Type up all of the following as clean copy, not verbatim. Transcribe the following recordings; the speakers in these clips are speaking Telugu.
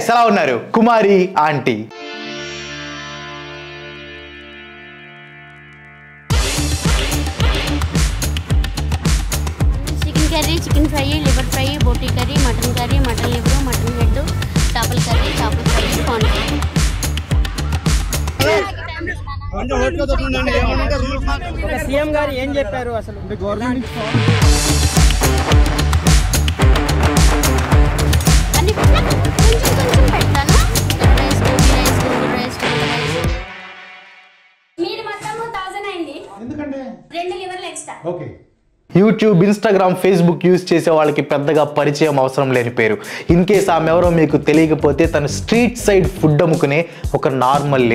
గైస్ ఎలా ఉన్నారు? Kumari aunty. Chicken curry, chicken fry, liver fry, బోటీ curry, mutton liver, mutton head, చేపల కర్రీ, కార్న్ కర్రీ. సీఎం గారు ఏం చెప్పారు అసలు? Government YouTube, Instagram, Facebook use చేసే వాళ్ళకి పెద్దగా పరిచయం అవసరం లేని పేరు. ఇన్ కేస్ ఆమె ఎవరో మీకు తెలియకపోతే తను స్ట్రీట్ సైడ్ ఫుడ్ అమ్ముకునే ఒక నార్మల్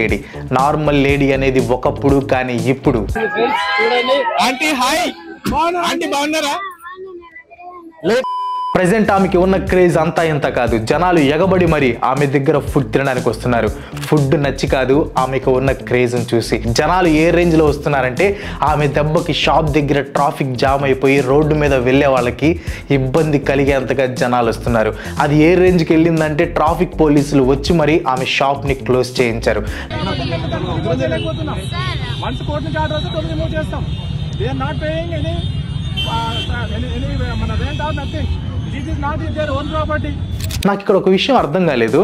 లేడీ అనేది ఒకప్పుడు, కానీ ఇప్పుడు ప్రెజెంట్ ఆమెకి ఉన్న క్రేజ్ అంతా ఇంత కాదు. జనాలు ఎగబడి మరి ఆమె దగ్గర ఫుడ్ తినడానికి వస్తున్నారు. ఫుడ్ నచ్చి కాదు, ఆమెకు ఉన్న క్రేజ్ని చూసి. జనాలు ఏ రేంజ్లో వస్తున్నారంటే ఆమె దెబ్బకి షాప్ దగ్గర ట్రాఫిక్ జామ్ అయిపోయి రోడ్డు మీద వెళ్ళే వాళ్ళకి ఇబ్బంది కలిగేంతగా జనాలు వస్తున్నారు. అది ఏ రేంజ్కి వెళ్ళిందంటే ట్రాఫిక్ పోలీసులు వచ్చి మరి ఆమె షాప్ని క్లోజ్ చేయించారు. నాకు ఇక్కడ ఒక విషయం అర్థం కాలేదు.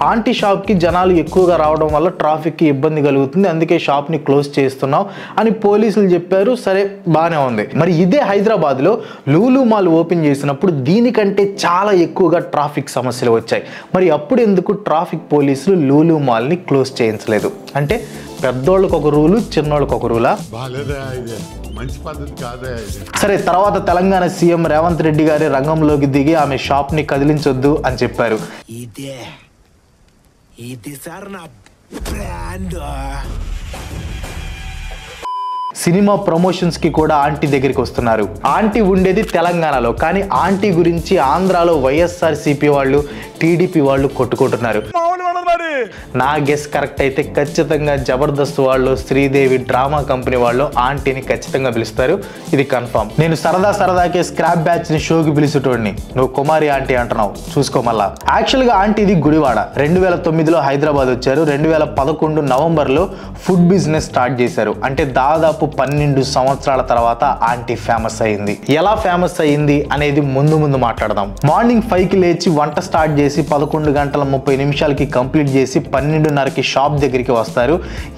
ఆంటీ షాప్కి జనాలు ఎక్కువగా రావడం వల్ల ట్రాఫిక్కి ఇబ్బంది కలుగుతుంది, అందుకే షాప్ని క్లోజ్ చేస్తున్నాం అని పోలీసులు చెప్పారు. సరే, బాగానే ఉంది. మరి ఇదే హైదరాబాద్లో లూలు మాల్ ఓపెన్ చేసినప్పుడు దీనికంటే చాలా ఎక్కువగా ట్రాఫిక్ సమస్యలు వచ్చాయి. మరి అప్పుడు ఎందుకు ట్రాఫిక్ పోలీసులు లూలు మాల్ని క్లోజ్ చేయించలేదు? అంటే పెద్దోళ్ళకి ఒక రూలు, చిన్నోళ్ళకి ఒక రూలా? సరే, తర్వాత తెలంగాణ సీఎం రేవంత్ రెడ్డి గారి రంగంలోకి దిగి ఆమె షాప్ ని కదిలించొద్దు అని చెప్పారు. సినిమా ప్రమోషన్స్ కి కూడా ఆంటీ దగ్గరికి వస్తున్నారు. ఆంటీ ఉండేది తెలంగాణలో, కానీ ఆంటీ గురించి ఆంధ్రాలో వైఎస్ఆర్సీపీ వాళ్ళు, టీడీపీ వాళ్ళు కొట్టుకుంటున్నారు. నా గెస్ కరెక్ట్ అయితే ఖచ్చితంగా జబర్దస్త్ వాళ్ళు, శ్రీదేవి డ్రామా కంపెనీ వాళ్ళు ఆంటీని ఖచ్చితంగా పిలుస్తారు. ఇది కన్ఫర్మ్. నేను సరదాకే స్క్రాప్ బ్యాచ్ ని షోకి పిలిచేటోడిని, నువ్వు కుమారి ఆంటీ అంటున్నావు, చూసుకో మళ్ళా. యాక్చువల్ గా ఆంటీది గుడివాడ. 2009లో హైదరాబాద్ వచ్చారు. 2011 నవంబర్లో ఫుడ్ బిజినెస్ స్టార్ట్ చేశారు. అంటే దాదాపు 12 సంవత్సరాల తర్వాత ఆంటీ ఫేమస్ అయింది. ఎలా ఫేమస్ అయింది అనేది ముందు మాట్లాడదాం. మార్నింగ్ 5కి లేచి వంట స్టార్ట్ చేసి 11:30 కంప్లీట్ చేసి 12:30కి షాప్ దగ్గరికి వస్తారు.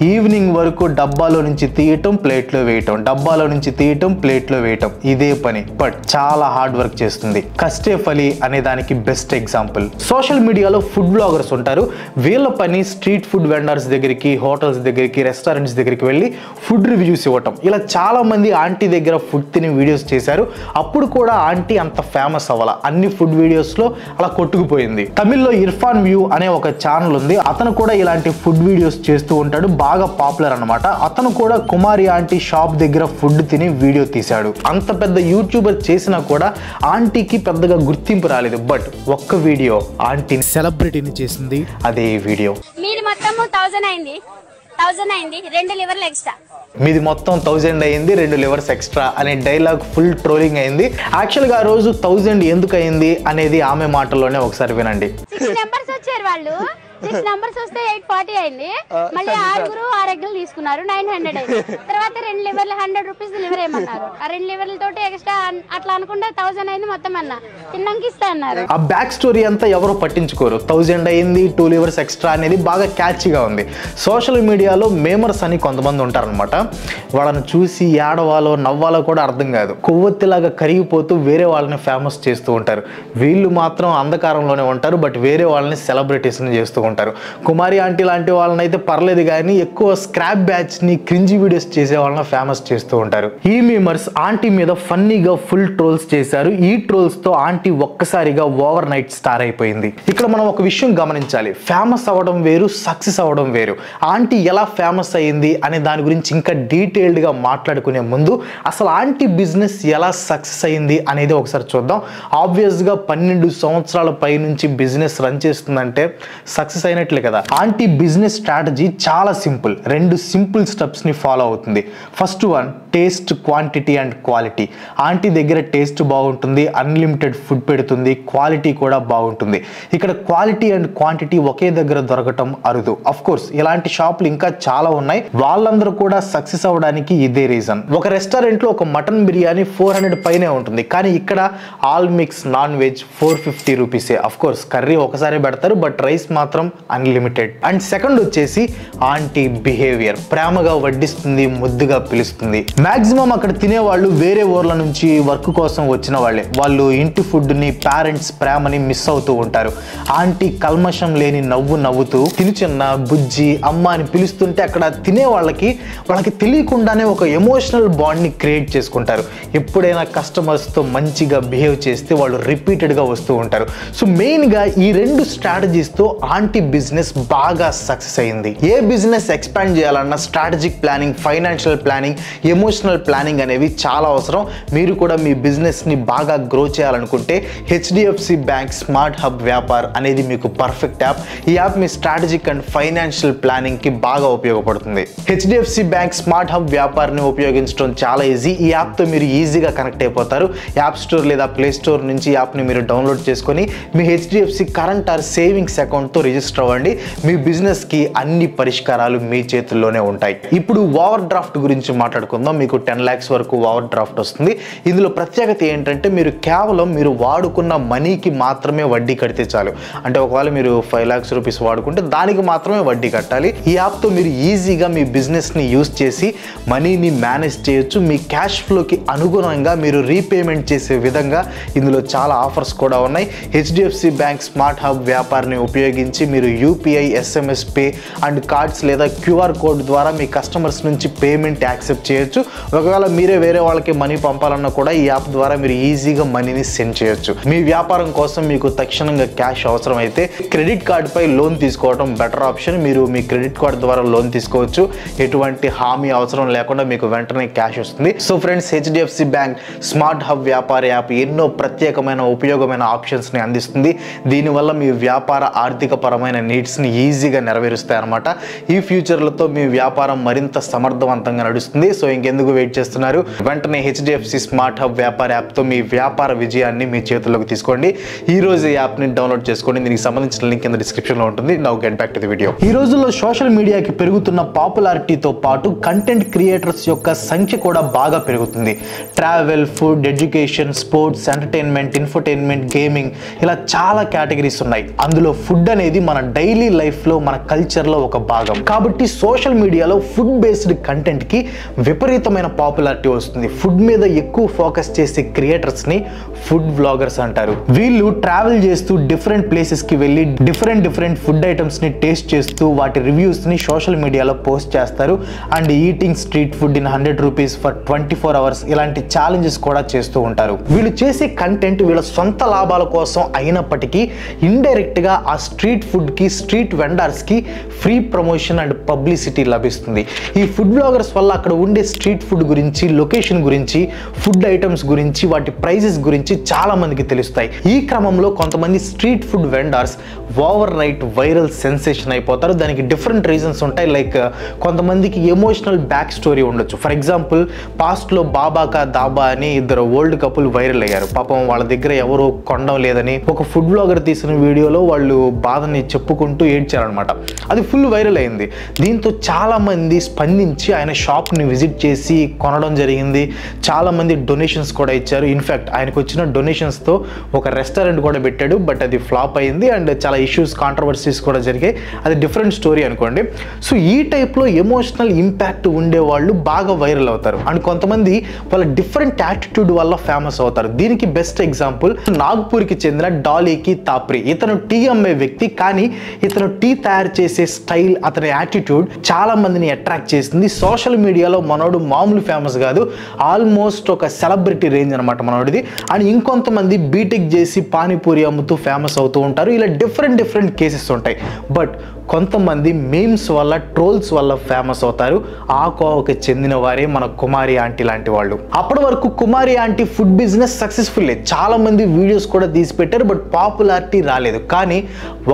ఈవినింగ్ వరకు డబ్బాలో నుంచి తీయటం, ప్లేట్లో వేయటం, డబ్బాలో నుంచి తీయటం, ప్లేట్లో వేయటం, ఇదే పని. బట్ చాలా హార్డ్ వర్క్ చేస్తుంది. కస్టేఫ్ అలీ అనే దానికి బెస్ట్ ఎగ్జాంపుల్. సోషల్ మీడియాలో ఫుడ్ బ్లాగర్స్ ఉంటారు. వీళ్ళ పని స్ట్రీట్ ఫుడ్ వెండర్స్ దగ్గరికి, హోటల్స్ దగ్గరికి, రెస్టారెంట్స్ దగ్గరికి వెళ్ళి ఫుడ్ రివ్యూస్ ఇవ్వటం. ఇలా చాలా మంది ఆంటీ దగ్గర ఫుడ్ తిని వీడియోస్ చేశారు. అప్పుడు కూడా ఆంటీ అంత ఫేమస్ అవ్వాల, అన్ని ఫుడ్ వీడియోస్ లో అలా కొట్టుకుపోయింది. తమిళ్లో ఇర్ఫాన్ వ్యూ అనే ఒక ఛానల్ ఉంది. అతను కూడా ఇలాంటి ఫుడ్ వీడియోస్ చేస్తూ ఉంటాడు, బాగా పాపులర్ అన్నమాట. అతను కూడా కుమారి ఆంటీ షాప్ దగ్గర ఫుడ్ తిని వీడియో తీశాడు. అంత పెద్ద యూట్యూబర్ చేసినా కూడా ఆంటీకి పెద్దగా గుర్తింపు రాలేదు. బట్ ఒక్క వీడియో ఆంటీని సెలబ్రిటీని చేసింది. అదే వీడియో. మీది మొత్తం 1000 అయింది, 2 లివర్లు ఎక్స్ట్రా. మీది మొత్తం 1000 అయింది, 2 లివర్స్ ఎక్స్ట్రా అనే డైలాగ్ ఫుల్ ట్రోలింగ్ అయింది. యాక్చువల్గా ఆ రోజు 1000 ఎందుకు అయింది అనేది ఆమె మాటల్లోనే ఒకసారి వినండి. 6 నెంబర్స్ వచ్చారు వాళ్ళు. 6 నంబర్స్ వస్తే 840 అయింది. మళ్ళీ 6 ఎగ్గులు తీసుకున్నారు, 900 అయింది. తర్వాత 2 లివర్లు 100 రూపీస్ లివర్ ఏమన్నారు. ఆ 2 లివర్లతోటి ఎక్స్ట్రా అట్లా అనుకుంటే 1000 అయింది మొత్తం అన్న. తిన్నాక ఇస్తా అన్నారు. ఆ బ్యాక్ స్టోరీ అంతా ఎవరు పట్టించుకోరు. 1000 అయింది, 2 లివర్స్ ఎక్స్ట్రా అనేది బాగా క్యాచీగా ఉంది. సోషల్ మీడియాలో మేమర్స్ అని కొంతమంది ఉంటారనమాట. వాళ్ళని చూసి ఏడవాలో నవ్వాలో కూడా అర్థం కాదు. కొవ్వొత్తిలాగా కరిగిపోతూ వేరే వాళ్ళని ఫేమస్ చేస్తూ ఉంటారు. వీళ్ళు మాత్రం అంధకారంలోనే ఉంటారు, బట్ వేరే వాళ్ళని సెలబ్రిటీస్ని చేస్తూ ఉంటారు. కుమారి ఆంటీ లాంటి వాళ్ళని అయితే పర్లేదు, కానీ ఎక్కువ స్క్రాప్ బ్యాచ్ ని క్రింజీ వీడియోస్ చేసే వాళ్ళని ఫేమస్ చేస్తూ ఉంటారు. ఈ మీమర్స్ ఆంటీ మీద ఫన్నీగా ఫుల్ ట్రోల్స్ చేశారు. ఈ ట్రోల్స్ తో ఆంటీ ఒక్కసారిగా ఓవర్ నైట్ స్టార్ అయిపోయింది. ఇక్కడ మనం ఒక విషయం గమనించాలి. ఫేమస్ అవ్వడం వేరు, సక్సెస్ అవ్వడం వేరు. ఆంటీ ఎలా ఫేమస్ అయ్యింది అనే దాని గురించి ఇంకా డీటెయిల్డ్ గా మాట్లాడుకునే ముందు అసలు ఆంటీ బిజినెస్ ఎలా సక్సెస్ అయ్యింది అనేది ఒకసారి చూద్దాం. ఆబ్వియస్ గా 12 సంవత్సరాల పై నుంచి బిజినెస్ రన్ చేస్తుందంటే సక్సెస్ సక్సెస్ అయినట్లే కదా. ఆంటీ బిజినెస్ స్ట్రాటజీ చాలా సింపుల్. 2 సింపుల్ స్టెప్స్ ని ఫాలో అవుతుంది. First one, taste, quantity and quality. Aunty దగ్గర టేస్ట్ బాగుంటుంది, అన్లిమిటెడ్ ఫుడ్ పెడుతుంది, క్వాలిటీ కూడా బాగుంటుంది. ఇక్కడ క్వాలిటీ అండ్ క్వాంటిటీ ఒకే దగ్గర దొరకటం అరుదు. అఫ్ కోర్స్ ఇలాంటి షాపులు ఇంకా చాలా ఉన్నాయి. వాళ్ళందరూ కూడా సక్సెస్ అవ్వడానికి ఇదే రీజన్. ఒక రెస్టారెంట్ లో ఒక మటన్ బిర్యానీ 400 పైనే ఉంటుంది, కానీ ఇక్కడ ఆల్ మిక్స్ నాన్ వెజ్ 450 రూపీసే. అఫ్ కోర్స్ కర్రీ ఒకసారి పెడతారు, బట్ రైస్ మాత్రం అన్లిమిటెడ్. అండ్ సెకండ్ వచ్చేసి ఆంటీ బిహేవియర్. ప్రేమగా వడ్డిస్తుంది, ముద్దుగా పిలుస్తుంది. మాక్సిమం అక్కడ తినేవాళ్ళు వేరే ఊర్ల నుంచి వర్క్ కోసం వచ్చిన వాళ్ళే. వాళ్ళు ఇంటి ఫుడ్ ని, పేరెంట్స్ ప్రేమని మిస్ అవుతూ ఉంటారు. ఆంటీ కల్మషం లేని నవ్వు నవ్వుతూ తినుచిన్న, బుజ్జి, అమ్మ అని పిలుస్తుంటే అక్కడ తినే వాళ్ళకి తెలియకుండానే ఒక ఎమోషనల్ బాండ్ ని క్రియేట్ చేసుకుంటారు. ఎప్పుడైనా కస్టమర్స్ తో మంచిగా బిహేవ్ చేస్తే వాళ్ళు రిపీటెడ్ గా వస్తూ ఉంటారు. సో మెయిన్ గా ఈ 2 స్ట్రాటజీస్ తో ఆంటీ బిజినెస్ బాగా సక్సెస్ అయింది. ఏ బిజినెస్ ఎక్స్పాండ్ చేయాలన్నా strategic planning, financial planning, emotional planning అనేవి చాలా అవసరం. మీరు కూడా మీ బిజినెస్ ని బాగా గ్రో చేయాలనుకుంటే HDFC bank smart hub Vyapar అనేది మీకు పర్ఫెక్ట్ యాప్. ఈ app me strategic and financial planning కి బాగా ఉపయోగపడుతుంది. HDFC bank smart hub Vyapar ని ఉపయోగించడం చాలా ఈజీ. ఈ యాప్ తో మీరు ఈజీగా కనెక్ట్ అయిపోతారు. యాప్ స్టోర్ లేదా ప్లే స్టోర్ నుంచి యాప్ ని మీరు డౌన్లోడ్ చేసుకొని మీ HDFC current or savings account తో రిజిస్టర్ అవ్వండి. మీ బిజినెస్ కి అన్ని పరిష్కారాలు మీ చేతుల్లోనే ఉంటాయి. ఇప్పుడు ఓవర్ డ్రాఫ్ట్ గురించి మాట్లాడుకుందాం. మీకు 10 lakhs వరకు ఓవర్ డ్రాఫ్ట్ వస్తుంది. ఇందులో ప్రత్యేకత ఏంటంటే మీరు కేవలం మీరు వాడుకున్న మనీకి మాత్రమే వడ్డీ కడితే చాలు. అంటే ఒకవేళ మీరు 5 lakhs రూపీస్ వాడుకుంటే దానికి మాత్రమే వడ్డీ కట్టాలి. ఈ యాప్తో మీరు ఈజీగా మీ బిజినెస్ని యూజ్ చేసి మనీని మేనేజ్ చేయొచ్చు. మీ క్యాష్ ఫ్లోకి అనుగుణంగా మీరు రీపేమెంట్ చేసే విధంగా ఇందులో చాలా ఆఫర్స్ కూడా ఉన్నాయి. HDFC బ్యాంక్ స్మార్ట్ హబ్ వ్యాపారాన్ని ఉపయోగించి మీరు UPI, SMS pay and cards లేదా QR కోడ్ ద్వారా మీ కస్టమర్స్ నుంచి పేమెంట్ యాక్సెప్ట్ చేయొచ్చు. ఒకవేళ మీరే వేరే వాళ్ళకి మనీ పంపాలన్నా కూడా ఈ యాప్ ద్వారా మీరు ఈజీగా మనీని సెండ్ చేయొచ్చు. మీ వ్యాపారం కోసం మీకు తక్షణంగా క్యాష్ అవసరం అయితే క్రెడిట్ కార్డ్ పై లోన్ తీసుకోవడం బెటర్ ఆప్షన్. మీరు మీ క్రెడిట్ కార్డ్ ద్వారా లోన్ తీసుకోవచ్చు. ఎటువంటి హామీ అవసరం లేకుండా మీకు వెంటనే క్యాష్ వస్తుంది. So friends, HDFC bank smart hub వ్యాపార యాప్ ఎన్నో ప్రత్యేకమైన ఉపయోగమైన ఆప్షన్స్ ని అందిస్తుంది. దీనివల్ల మీ వ్యాపార ఆర్థిక పరమైన నీడ్స్ ని ఈజీగా నెరవేరుస్తాయి అన్నమాట. ఈ ఫ్యూచర్లతో మీ వ్యాపారం మరింత సమర్థవంతంగా నడుస్తుంది. సో ఇంకెందుకు వెయిట్ చేస్తున్నారు? వెంటనే HDFC స్మార్ట్ హబ్ వ్యాపార యాప్తో మీ వ్యాపార విజయాన్ని మీ చేతుల్లోకి తీసుకోండి. ఈ రోజు ఈ యాప్ని డౌన్లోడ్ చేసుకోండి. దీనికి సంబంధించిన లింక్ కింద డిస్క్రిప్షన్లో ఉంటుంది. Now get back to the video. ఈ రోజుల్లో సోషల్ మీడియాకి పెరుగుతున్న పాపులారిటీతో పాటు కంటెంట్ క్రియేటర్స్ యొక్క సంఖ్య కూడా బాగా పెరుగుతుంది. Travel, food, education, sports, entertainment, infotainment, gaming ఇలా చాలా కేటగిరీస్ ఉన్నాయి. అందులో ఫుడ్ అనేది మన డైలీ లైఫ్లో, మన కల్చర్లో ఒక భాగం. కాబట్టి సోషల్ మీడియాలో ఫుడ్ బేస్డ్ కంటెంట్కి విపరీతమైన పాపులారిటీ వస్తుంది. ఫుడ్ మీద ఎక్కువ ఫోకస్ చేసే క్రియేటర్స్ని ఫుడ్ వ్లాగర్స్ అంటారు. వీళ్ళు ట్రావెల్ చేస్తూ డిఫరెంట్ ప్లేసెస్కి వెళ్ళి డిఫరెంట్ ఫుడ్ ఐటమ్స్ని టేస్ట్ చేస్తూ వాటి రివ్యూస్ని సోషల్ మీడియాలో పోస్ట్ చేస్తారు. And eating street food in 100 rupees for 24 hours ఇలాంటి ఛాలెంజెస్ కూడా చేస్తూ ఉంటారు. వీళ్ళు చేసే కంటెంట్ వీళ్ళ సొంత లాభాల కోసం అయినప్పటికీ ఇండైరెక్ట్గా ఆ స్ట్రీట్ ఫుడ్కి, స్ట్రీట్ వెండర్స్కి ఫ్రీ ప్రమోషన్ అండ్ పబ్లిసిటీ లభిస్తుంది. ఈ ఫుడ్ బ్లాగర్స్ వల్ల అక్కడ ఉండే స్ట్రీట్ ఫుడ్ గురించి, లొకేషన్ గురించి, ఫుడ్ ఐటమ్స్ గురించి, వాటి ప్రైజెస్ గురించి చాలా మందికి తెలుస్తాయి. ఈ క్రమంలో కొంతమంది street food vendors over night viral sensation అయిపోతారు. దానికి డిఫరెంట్ రీజన్స్ ఉంటాయి. లైక్ కొంతమందికి ఎమోషనల్ బ్యాక్ స్టోరీ ఉండొచ్చు. ఫర్ ఎగ్జాంపుల్, పాస్ట్లో బాబాకా దాబా అని ఇద్దరు ఓల్డ్ కపుల్ వైరల్ అయ్యారు. పాపం వాళ్ళ దగ్గర ఎవరు కొనడం లేదని ఒక ఫుడ్ బ్లాగర్ తీసిన వీడియోలో వాళ్ళు బాధని చెప్పుకుంటూ ఏడ్చారనమాట. అది ఫుల్ వైరల్ అయింది. దీంతో చాలా మంది స్పందించి ఆయన షాప్ని విజిట్ చేసి కొనడం జరిగింది. చాలా మంది డొనేషన్స్ కూడా ఇచ్చారు. ఇన్ఫ్యాక్ట్ ఆయనకు వచ్చిన డొనేషన్స్తో ఒక రెస్టారెంట్ కూడా పెట్టాడు. బట్ అది ఫ్లాప్ అయింది అండ్ చాలా ఇష్యూస్, కాంట్రవర్సీస్ కూడా జరిగాయి. అది డిఫరెంట్ స్టోరీ అనుకోండి. సో ఈ టైప్లో ఎమోషనల్ ఇంపాక్ట్ ఉండేవాళ్ళు బాగా వైరల్ అవుతారు. అండ్ కొంతమంది వాళ్ళ డిఫరెంట్ యాటిట్యూడ్ వల్ల ఫేమస్ అవుతారు. దీనికి బెస్ట్ ఎగ్జాంపుల్ నాగ్పూర్కి చెందిన డాలీకి తాప్రి. ఇతను టీ అమ్మే వ్యక్తి, కానీ ఇతను టీ తయారు చేసే స్టైల్, అతని యాటిట్యూడ్ చాలా మందిని అట్రాక్ట్ చేసింది. సోషల్ మీడియాలో మనోడు మామూలు ఫేమస్ కాదు, ఆల్మోస్ట్ ఒక సెలబ్రిటీ రేంజ్ అనమాట మనోడిది. అండ్ ఇంకొంతమంది బీటెక్ చేసి పానీపూరి అమ్ముతూ ఫేమస్ అవుతూ ఉంటారు. ఇలా డిఫరెంట్ కేసెస్ ఉంటాయి. బట్ కొంతమంది మీమ్స్ వల్ల ట్రోల్స్ వల్ల ఫేమస్ అవుతారు. ఆ కోవకి చెందిన వారే మన కుమారి ఆంటీ లాంటి వాళ్ళు. అప్పటి వరకు కుమారి ఆంటీ ఫుడ్ బిజినెస్ సక్సెస్ఫుల్. చాలా మంది వీడియోస్ కూడా తీసి పెట్టారు, బట్ పాపులారిటీ రాలేదు. కానీ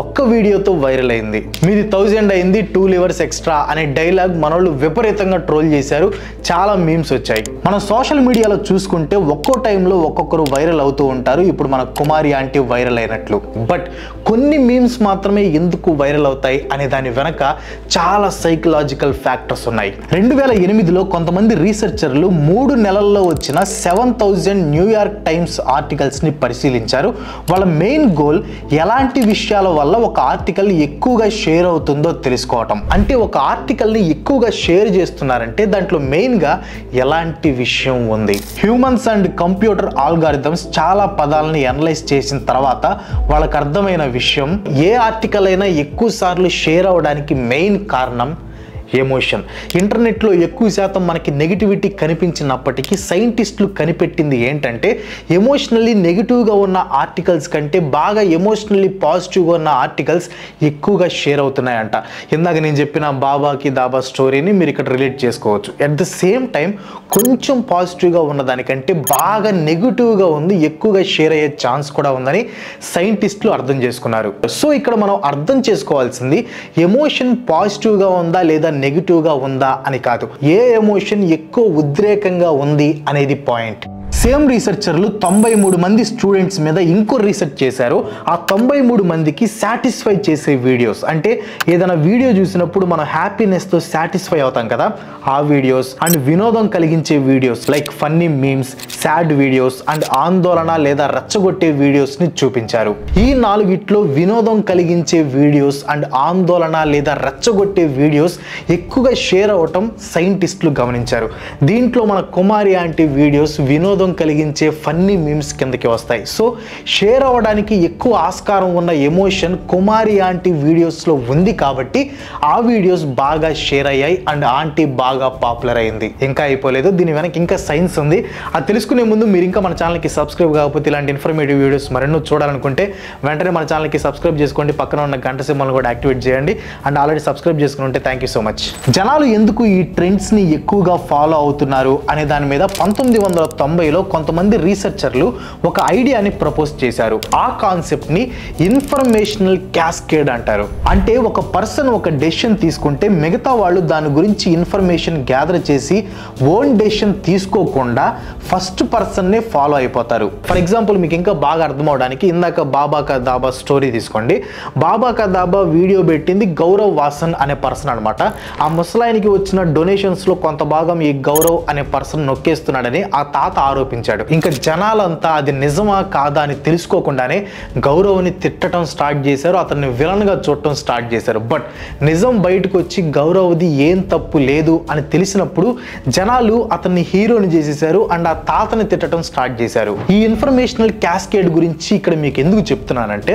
ఒక్క వీడియోతో వైరల్ అయింది. మీది 1000 అయింది, 2 లివర్స్ ఎక్స్ట్రా అనే డైలాగ్ మనోళ్ళు విపరీతంగా ట్రోల్ చేశారు. చాలా మీమ్స్ వచ్చాయి. మనం సోషల్ మీడియాలో చూసుకుంటే ఒక్కో టైంలో ఒక్కొక్కరు వైరల్ అవుతూ ఉంటారు. ఇప్పుడు మన కుమారి ఆంటీ వైరల్ అయినట్లు. బట్ కొన్ని మీమ్స్ మాత్రమే ఎందుకు వైరల్ అవుతాయి అనే దాని వెనక చాలా సైకలాజికల్ ఫ్యాక్టర్స్ ఉన్నాయి. 2008లో కొంతమంది రీసెర్చర్లు 3 నెలల్లో వచ్చిన 7000 న్యూయార్క్ టైమ్స్ ఆర్టికల్స్ ని పరిశీలించారు. వాళ్ళ మెయిన్ గోల్ ఎలాంటి విషయాల వల్ల ఒక ఆర్టికల్ ఎక్కువగా షేర్ అవుతుందో తెలుసుకోవటం. అంటే ఒక ఆర్టికల్ ని ఎక్కువగా షేర్ చేస్తున్నారంటే దాంట్లో మెయిన్ గా ఎలాంటి విషయం ఉంది. హ్యూమన్స్ అండ్ కంప్యూటర్ ఆల్గారిథమ్స్ చాలా పదాలని అనలైజ్ చేసిన తర్వాత వాళ్ళకి అర్థమైన విషయం, ఏ ఆర్టికల్ అయినా ఎక్కువ సార్లు షేర్ అవడానికి మెయిన్ కారణం ఎమోషన్. ఇంటర్నెట్లో ఎక్కువ శాతం మనకి నెగిటివిటీ కనిపించినప్పటికీ సైంటిస్టులు కనిపెట్టింది ఏంటంటే ఎమోషనల్లీ నెగిటివ్గా ఉన్న ఆర్టికల్స్ కంటే బాగా ఎమోషనల్లీ పాజిటివ్గా ఉన్న ఆర్టికల్స్ ఎక్కువగా షేర్ అవుతున్నాయంట. ఇందాక నేను చెప్పిన బాబాకి దాబా స్టోరీని మీరు ఇక్కడ రిలేట్ చేసుకోవచ్చు. అట్ ద సేమ్ టైం కొంచెం పాజిటివ్గా ఉన్నదానికంటే బాగా నెగిటివ్గా ఉంది, ఎక్కువగా షేర్ అయ్యే ఛాన్స్ కూడా ఉందని సైంటిస్టులు అర్థం చేసుకున్నారు. సో ఇక్కడ మనం అర్థం చేసుకోవాల్సింది ఎమోషన్ పాజిటివ్గా ఉందా లేదా నెగిటివ్గా ఉందా అని కాదు, ఏ ఎమోషన్ ఎక్కువ ఉద్రేకంగా ఉంది అనేది పాయింట్. సేమ్ రీసెర్చర్లు 93 మంది స్టూడెంట్స్ మీద ఇంకో రీసెర్చ్ చేశారు. ఆ 93 మందికి సాటిస్ఫై చేసే వీడియోస్, అంటే ఏదైనా వీడియో చూసినప్పుడు మనం హ్యాపీనెస్తో సాటిస్ఫై అవుతాం కదా, ఆ వీడియోస్ అండ్ వినోదం కలిగించే videos like funny memes, sad videos and ఆందోళన లేదా రెచ్చగొట్టే వీడియోస్ని చూపించారు. ఈ 4 వినోదం కలిగించే వీడియోస్ అండ్ ఆందోళన లేదా రెచ్చగొట్టే వీడియోస్ ఎక్కువగా షేర్ అవటం సైంటిస్టులు గమనించారు. దీంట్లో మన కుమారి ఆంటీ వీడియోస్ వినోదం కలిగించే ఫన్నీ మీమ్స్ కిందకి వస్తాయి. సో షేర్ అవ్వడానికి ఎక్కువ ఆస్కారం ఉన్న ఎమోషన్ కుమారి ఆంటీ వీడియోస్లో ఉంది కాబట్టి ఆ వీడియోస్ బాగా షేర్ అయ్యాయి అండ్ ఆంటీ బాగా పాపులర్ అయింది. ఇంకా అయిపోలేదు, దీని వెనక ఇంకా సైన్స్ ఉంది. అది తెలుసుకునే ముందు మీరు ఇంకా మన ఛానల్కి సబ్స్క్రైబ్ కాకపోతే ఇలాంటి ఇన్ఫర్మేటివ్ వీడియోస్ మరెన్నో చూడాలనుకుంటే వెంటనే మన ఛానల్కి సబ్స్క్రైబ్ చేసుకోండి, పక్కన ఉన్న గంట సింబల్ కూడా యాక్టివేట్ చేయండి. అండ్ ఆల్రెడీ సబ్స్క్రైబ్ చేసుకుని ఉంటే థ్యాంక్ యూ సో మచ్. జనాలు ఎందుకు ఈ ట్రెండ్స్ని ఎక్కువగా ఫాలో అవుతున్నారు అనే దాని మీద 1990లో కొంతమంది రీసెర్చర్లు ఒక ఐడియాని ప్రపోజ్ చేశారు. ఆ కాన్సెప్ట్ ని ఇన్ఫర్మేషనల్ క్యాస్కేడ్ అంటారు. అంటే ఒక పర్సన్ ఒక డెసిషన్ తీసుకుంటే మిగతా వాళ్ళు దాని గురించి ఇన్ఫర్మేషన్ గ్యాదర్ చేసి ఓన్ డెసిషన్ తీసుకోకుండా ఫస్ట్ పర్సన్ నే ఫాలో అయిపోతారు. ఫర్ ఎగ్జాంపుల్ మీకు ఇంకా బాగా అర్థం అవడానికి ఇందాక బాబా కా దాబా స్టోరీ తీసుకోండి. బాబా కా దాబా వీడియో పెట్టింది గౌరవ్ వాసన్ అనే పర్సన్ అనమాట. ఆ ముసలాయనికి వచ్చిన డొనేషన్స్ లో కొంత భాగం ఈ గౌరవ్ అనే పర్సన్ నొక్కేస్తున్నాడని ఆ తాత ఆరోపించాడు. ఇంకా జనాలంతా అది నిజమా కాదా అని తెలుసుకోకుండానే గౌరవ్ని తిట్టడం స్టార్ట్ చేశారు, అతన్ని విలన్ గా చూడటం స్టార్ట్ చేశారు. బట్ నిజం బయటకు వచ్చి గౌరవ్ది ఏం తప్పు లేదు అని తెలిసినప్పుడు జనాలు అతన్ని హీరోని చేసేశారు అండ్ ఆ తాతని తిట్టడం స్టార్ట్ చేశారు. ఈ ఇన్ఫర్మేషనల్ క్యాస్కేడ్ గురించి ఇక్కడ మీకు ఎందుకు చెప్తున్నానంటే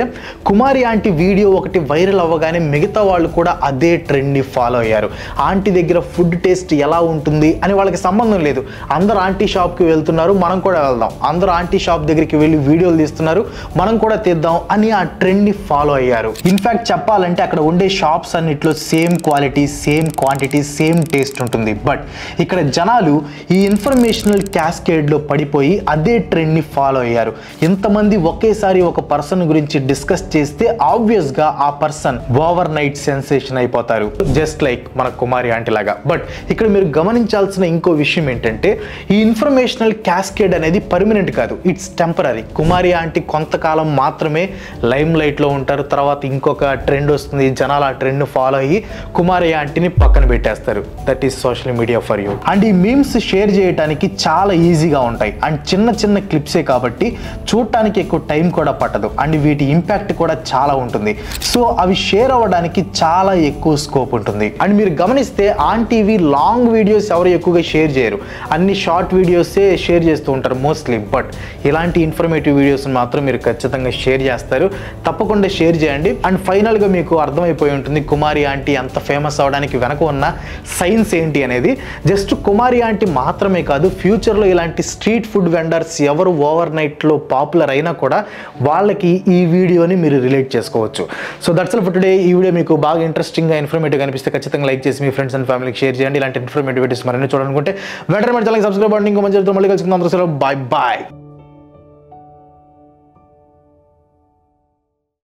కుమారి ఆంటీ వీడియో ఒకటి వైరల్ అవ్వగానే మిగతా వాళ్ళు కూడా అదే ట్రెండ్ ని ఫాలో అయ్యారు. ఆంటీ దగ్గర ఫుడ్ టేస్ట్ ఎలా ఉంటుంది అని వాళ్ళకి సంబంధం లేదు, అందరు ఆంటీ షాప్ కి వెళ్తున్నారు, మనం కూడా వెళ్దాం, అందరూ ఆంటీ షాప్ దగ్గరికి వెళ్ళి వీడియోలు తీస్తున్నారు, మనం కూడా తీద్దాం అని ఆ ట్రెండ్ ని ఫాలో అయ్యారు. ఇన్ఫాక్ట్ చెప్పాలంటే అక్కడ ఉండే షాప్స్ అన్నిట్లో same quality, same quantity, same taste ఉంటుంది. బట్ ఇక్కడ జనాలు ఈ ఇన్ఫర్మేషనల్ క్యాస్కేడ్ లో పడిపోయి అదే ట్రెండ్ ని ఫాలో అయ్యారు. ఇంతమంది ఒకేసారి ఒక పర్సన్ గురించి డిస్కస్ చేస్తే ఆబ్వియస్ గా ఆ పర్సన్ ఓవర్ నైట్ సెన్సేషన్ అయిపోతారు, జస్ట్ లైక్ మన కుమారి ఆంటీ లాగా. బట్ ఇక్కడ మీరు గమనించాల్సిన ఇంకో విషయం ఏంటంటే ఈ ఇన్ఫర్మేషనల్ క్యాస్కేడ్ అనేది పర్మనెంట్ కాదు, ఇట్స్ టెంపరీ. కుమారి ఆంటీ కొంతకాలం మాత్రమే లైమ్ లైట్ లో ఉంటారు, తర్వాత ఇంకొక ట్రెండ్ వస్తుంది, జనాలు ఆ ట్రెండ్ ఫాలో అయ్యి కుమారి ఆంటీని పక్కన పెట్టేస్తారు. That is social media for you. And ఈ మీమ్స్ షేర్ చేయడానికి చాలా ఈజీగా ఉంటాయి అండ్ చిన్న చిన్న క్లిప్సే కాబట్టి చూడటానికి ఎక్కువ టైం కూడా పట్టదు అండ్ వీటి ఇంపాక్ట్ కూడా చాలా ఉంటుంది. సో అవి షేర్ అవ్వడానికి చాలా ఎక్కువ స్కోప్ ఉంటుంది. అండ్ మీరు గమనిస్తే ఆంటీవి లాంగ్ వీడియోస్ ఎవరు ఎక్కువగా షేర్ చేయరు, అన్ని షార్ట్ వీడియోసే షేర్ చేస్తూ ఉంటారు మోస్ట్లీ. బట్ ఇలాంటి ఇన్ఫర్మేటివ్ వీడియోస్ మాత్రం మీరు ఖచ్చితంగా షేర్ చేస్తారు, తప్పకుండా షేర్ చేయండి. అండ్ ఫైనల్గా మీకు అర్థమైపోయి ఉంటుంది కుమారి ఆంటీ అంత ఫేమస్ అవడానికి వెనక ఉన్న సైన్స్ ఏంటి అనేది. జస్ట్ కుమారి ఆంటీ మాత్రమే కాదు, ఫ్యూచర్లో ఇలాంటి ఇలాంటి స్ట్రీట్ ఫుడ్ వెండర్స్ ఎవరు ఓవర్ నైట్లో పాపులర్ అయినా కూడా వాళ్ళకి ఈ వీడియోని మీరు రిలేట్ చేసుకోవచ్చు. So that's all for today. ఈ వీడియో మీకు బాగా ఇంట్రెస్టింగ్గా ఇన్ఫర్మేటివ్గా అనిపిస్తే ఖచ్చితంగా లైక్ చేసి మీ ఫ్రెండ్స్ అండ్ ఫ్యామిలీకి షేర్ చేయండి. ఇలాంటి ఇన్ఫర్మేటివ్ వీడియోస్ మరిన్ని చూడాలనుకుంటే వెంటనే మన ఛానల్కి సబ్స్క్రైబ్ అవ్వండి. ఇంకో మంచి మళ్ళీ కలుసుకుందాం. అందరూ బాయ్ బాయ్.